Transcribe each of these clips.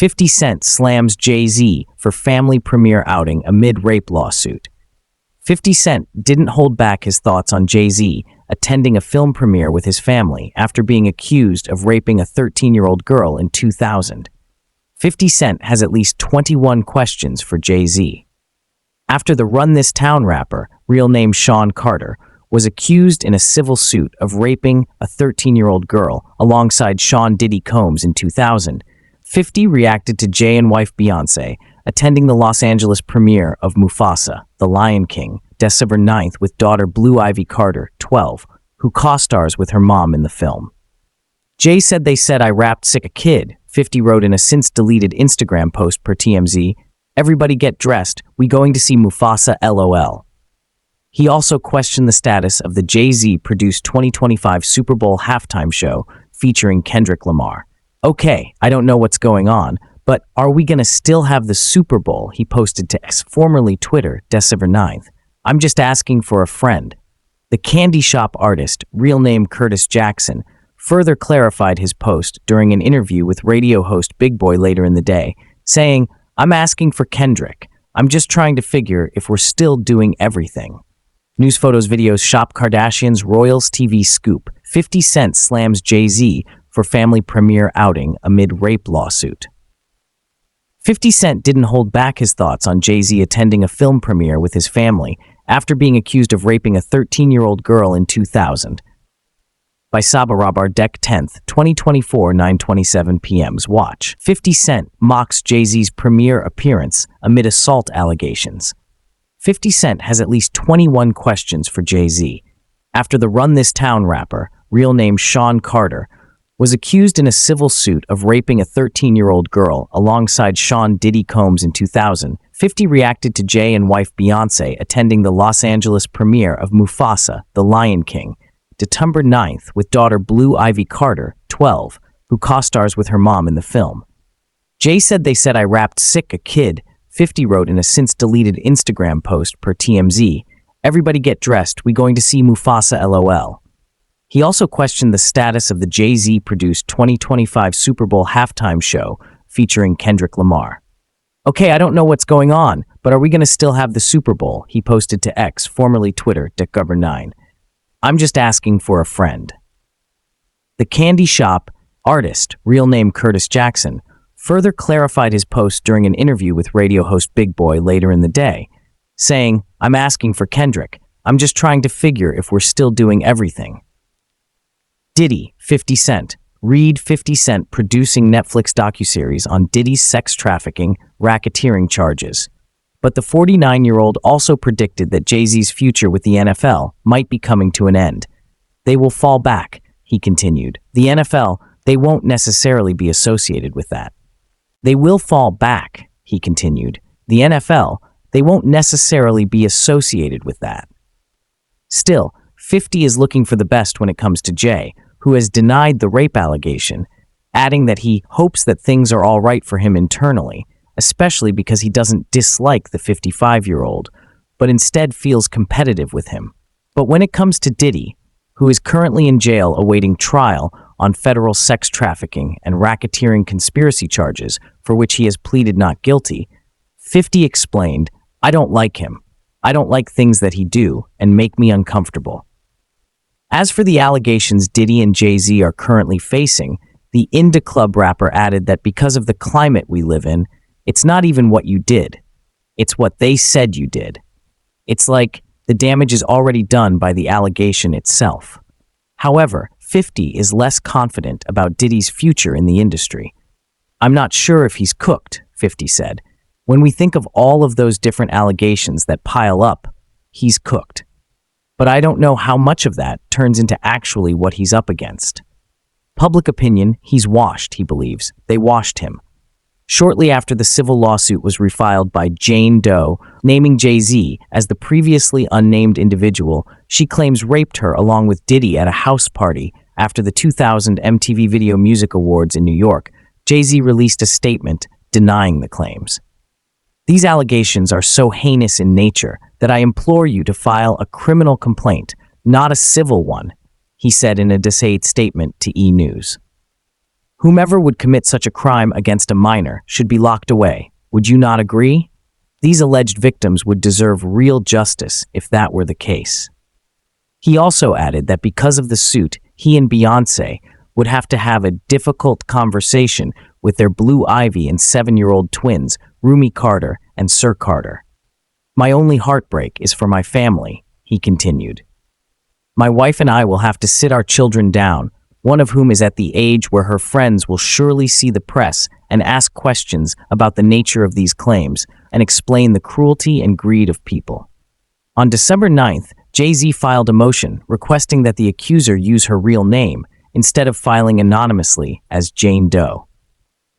50 Cent slams Jay-Z for family premiere outing amid rape lawsuit. 50 Cent didn't hold back his thoughts on Jay-Z attending a film premiere with his family after being accused of raping a 13-year-old girl in 2000. 50 Cent has at least 21 questions for Jay-Z. After the Run This Town rapper, real name Sean Carter, was accused in a civil suit of raping a 13-year-old girl alongside Sean Diddy Combs in 2000, 50 reacted to Jay and wife Beyoncé attending the Los Angeles premiere of Mufasa, The Lion King, December 9th with daughter Blue Ivy Carter, 12, who co-stars with her mom in the film. Jay said they said I rapped sick a kid, 50 wrote in a since-deleted Instagram post per TMZ, "Everybody get dressed, we going to see Mufasa LOL." He also questioned the status of the Jay-Z-produced 2025 Super Bowl halftime show featuring Kendrick Lamar. "Okay, I don't know what's going on, but are we gonna still have the Super Bowl?" he posted to X, formerly Twitter, December 9th. "I'm just asking for a friend." The candy shop artist, real name Curtis Jackson, further clarified his post during an interview with radio host Big Boy later in the day, saying, "I'm asking for Kendrick. I'm just trying to figure if we're still doing everything." News photos videos Shop Kardashians Royals TV scoop. 50 Cent slams Jay-Z for family premiere outing amid rape lawsuit. 50 Cent didn't hold back his thoughts on Jay-Z attending a film premiere with his family after being accused of raping a 13-year-old girl in 2000. By Saba Rabar Dec 10th, 2024, 9:27 p.m.'s watch. 50 Cent mocks Jay-Z's premiere appearance amid assault allegations. 50 Cent has at least 21 questions for Jay-Z. After the Run This Town rapper, real name Sean Carter, was accused in a civil suit of raping a 13-year-old girl alongside Sean Diddy Combs in 2000, 50 reacted to Jay and wife Beyoncé attending the Los Angeles premiere of Mufasa, The Lion King, December 9th with daughter Blue Ivy Carter, 12, who co-stars with her mom in the film. Jay said they said I rapped sick a kid, 50 wrote in a since-deleted Instagram post per TMZ, "Everybody get dressed, we going to see Mufasa LOL." He also questioned the status of the Jay-Z-produced 2025 Super Bowl halftime show featuring Kendrick Lamar. "Okay, I don't know what's going on, but are we going to still have the Super Bowl?" he posted to X, formerly Twitter, December 9. "I'm just asking for a friend." The candy shop artist, real name Curtis Jackson, further clarified his post during an interview with radio host Big Boy later in the day, saying, "I'm asking for Kendrick. I'm just trying to figure if we're still doing everything." Diddy, 50 Cent. Read 50 Cent producing Netflix docuseries on Diddy's sex trafficking, racketeering charges. But the 49-year-old also predicted that Jay-Z's future with the NFL might be coming to an end. "They will fall back," he continued. "The NFL, they won't necessarily be associated with that." "They will fall back," he continued. "The NFL, they won't necessarily be associated with that." Still, 50 is looking for the best when it comes to Jay, who has denied the rape allegation, adding that he hopes that things are all right for him internally, especially because he doesn't dislike the 55-year-old, but instead feels competitive with him. But when it comes to Diddy, who is currently in jail awaiting trial on federal sex trafficking and racketeering conspiracy charges for which he has pleaded not guilty, 50 explained, "I don't like him. I don't like things that he do and make me uncomfortable." As for the allegations Diddy and Jay-Z are currently facing, the Indie Club rapper added that because of the climate we live in, it's not even what you did. It's what they said you did. It's like the damage is already done by the allegation itself. However, 50 is less confident about Diddy's future in the industry. "I'm not sure if he's cooked," 50 said. "When we think of all of those different allegations that pile up, he's cooked. But I don't know how much of that turns into actually what he's up against. Public opinion, he's washed, he believes. They washed him." Shortly after the civil lawsuit was refiled by Jane Doe, naming Jay-Z as the previously unnamed individual she claims raped her along with Diddy at a house party after the 2000 MTV Video Music Awards in New York, Jay-Z released a statement denying the claims. "These allegations are so heinous in nature that I implore you to file a criminal complaint, not a civil one," he said in a delayed statement to E! News. Whomever would commit such a crime against a minor should be locked away. Would you not agree? These alleged victims would deserve real justice if that were the case. He also added that because of the suit, he and Beyoncé would have to have a difficult conversation with their Blue Ivy and 7-year-old twins, Rumi Carter and Sir Carter. My only heartbreak is for my family, he continued. My wife and I will have to sit our children down, one of whom is at the age where her friends will surely see the press and ask questions about the nature of these claims and explain the cruelty and greed of people. On December 9th, Jay-Z filed a motion requesting that the accuser use her real name instead of filing anonymously as Jane Doe.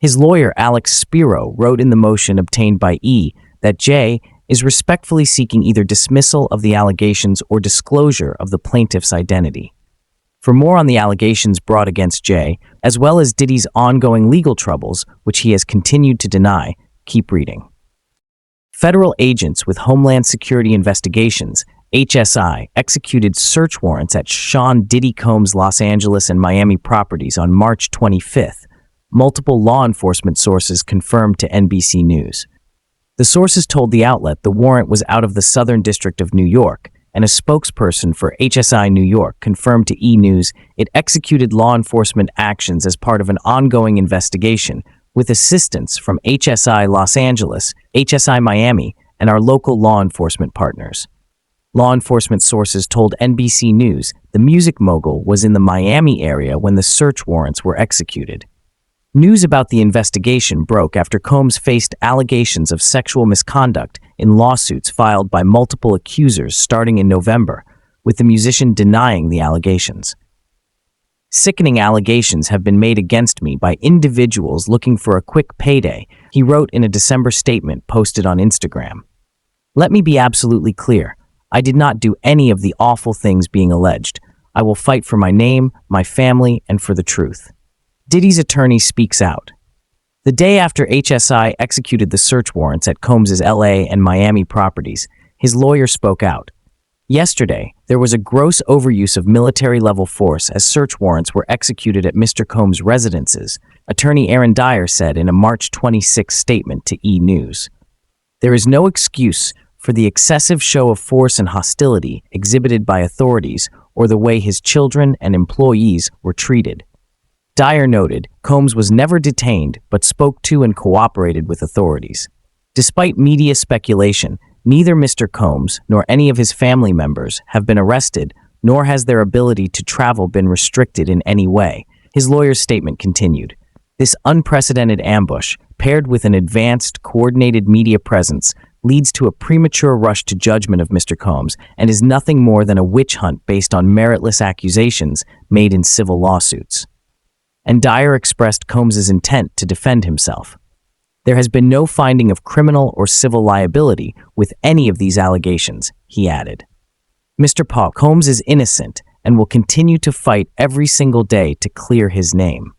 His lawyer, Alex Spiro, wrote in the motion obtained by E! that Jay is respectfully seeking either dismissal of the allegations or disclosure of the plaintiff's identity. For more on the allegations brought against Jay, as well as Diddy's ongoing legal troubles, which he has continued to deny, keep reading. Federal agents with Homeland Security Investigations, HSI, executed search warrants at Sean Diddy Combs' Los Angeles and Miami properties on March 25th. Multiple law enforcement sources confirmed to NBC News. The sources told the outlet the warrant was out of the Southern District of New York, and a spokesperson for HSI New York confirmed to E! News it executed law enforcement actions as part of an ongoing investigation with assistance from HSI Los Angeles, HSI Miami, and our local law enforcement partners. Law enforcement sources told NBC News the music mogul was in the Miami area when the search warrants were executed. News about the investigation broke after Combs faced allegations of sexual misconduct in lawsuits filed by multiple accusers starting in November, with the musician denying the allegations. Sickening allegations have been made against me by individuals looking for a quick payday, he wrote in a December statement posted on Instagram. Let me be absolutely clear. I did not do any of the awful things being alleged. I will fight for my name, my family, and for the truth. Diddy's attorney speaks out. The day after HSI executed the search warrants at Combs' LA and Miami properties, his lawyer spoke out. Yesterday, there was a gross overuse of military-level force as search warrants were executed at Mr. Combs' residences, attorney Aaron Dyer said in a March 26 statement to E! News. There is no excuse for the excessive show of force and hostility exhibited by authorities or the way his children and employees were treated. Dyer noted Combs was never detained but spoke to and cooperated with authorities. Despite media speculation, neither Mr. Combs nor any of his family members have been arrested, nor has their ability to travel been restricted in any way. His lawyer's statement continued. This unprecedented ambush, paired with an advanced, coordinated media presence, leads to a premature rush to judgment of Mr. Combs and is nothing more than a witch hunt based on meritless accusations made in civil lawsuits. And Dyer expressed Combs' intent to defend himself. There has been no finding of criminal or civil liability with any of these allegations, he added. Mr. Paul Combs is innocent and will continue to fight every single day to clear his name.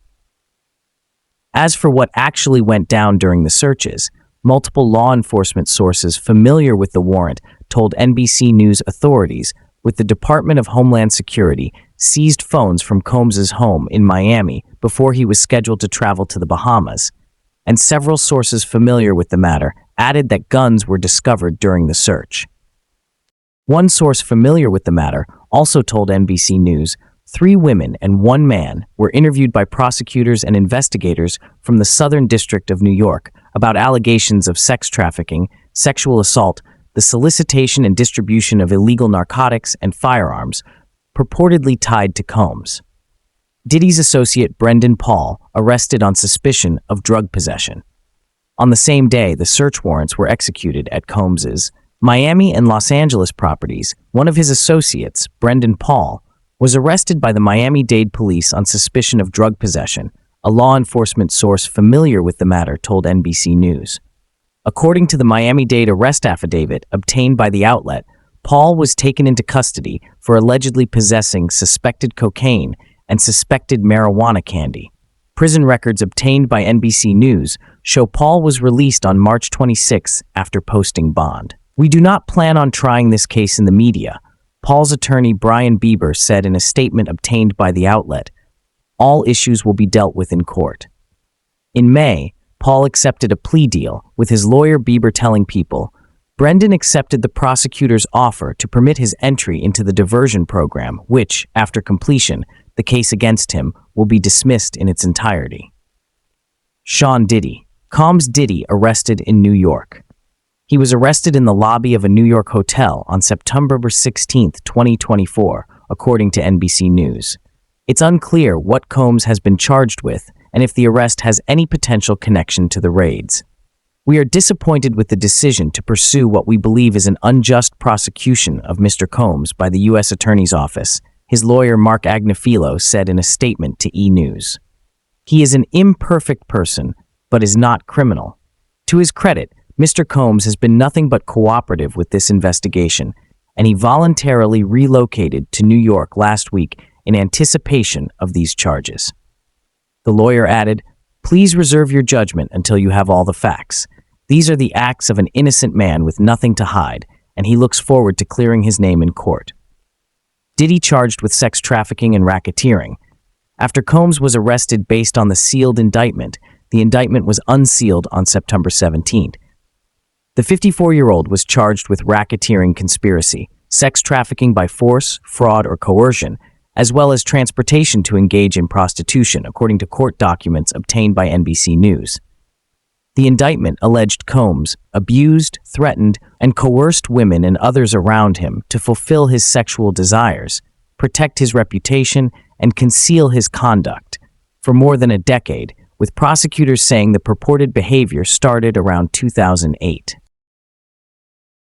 As for what actually went down during the searches, multiple law enforcement sources familiar with the warrant told NBC News authorities with the Department of Homeland Security seized phones from Combs' home in Miami before he was scheduled to travel to the Bahamas, and several sources familiar with the matter added that guns were discovered during the search. One source familiar with the matter also told NBC News 3 women and 1 man were interviewed by prosecutors and investigators from the Southern District of New York about allegations of sex trafficking, sexual assault, the solicitation and distribution of illegal narcotics and firearms, purportedly tied to Combs. Diddy's associate Brendan Paul arrested on suspicion of drug possession. On the same day, the search warrants were executed at Combs' Miami and Los Angeles properties. One of his associates, Brendan Paul, was arrested by the Miami-Dade police on suspicion of drug possession, a law enforcement source familiar with the matter told NBC News. According to the Miami-Dade arrest affidavit obtained by the outlet, Paul was taken into custody for allegedly possessing suspected cocaine and suspected marijuana candy. Prison records obtained by NBC News show Paul was released on March 26 after posting bond. We do not plan on trying this case in the media, Paul's attorney Brian Bieber said in a statement obtained by the outlet. All issues will be dealt with in court. In May, Paul accepted a plea deal, with his lawyer Bieber telling People, Brendan accepted the prosecutor's offer to permit his entry into the diversion program, which, after completion, the case against him will be dismissed in its entirety. Sean Diddy. Combs Diddy arrested in New York. He was arrested in the lobby of a New York hotel on September 16, 2024, according to NBC News. It's unclear what Combs has been charged with and if the arrest has any potential connection to the raids. We are disappointed with the decision to pursue what we believe is an unjust prosecution of Mr. Combs by the U.S. Attorney's Office, his lawyer Mark Agnifilo said in a statement to E! News. He is an imperfect person, but is not criminal. To his credit, Mr. Combs has been nothing but cooperative with this investigation, and he voluntarily relocated to New York last week in anticipation of these charges. The lawyer added, Please reserve your judgment until you have all the facts. These are the acts of an innocent man with nothing to hide, and he looks forward to clearing his name in court. Diddy charged with sex trafficking and racketeering. After Combs was arrested based on the sealed indictment, the indictment was unsealed on September 17th. The 54-year-old was charged with racketeering conspiracy, sex trafficking by force, fraud, or coercion, as well as transportation to engage in prostitution, according to court documents obtained by NBC News. The indictment alleged Combs abused, threatened, and coerced women and others around him to fulfill his sexual desires, protect his reputation, and conceal his conduct for more than a decade, with prosecutors saying the purported behavior started around 2008.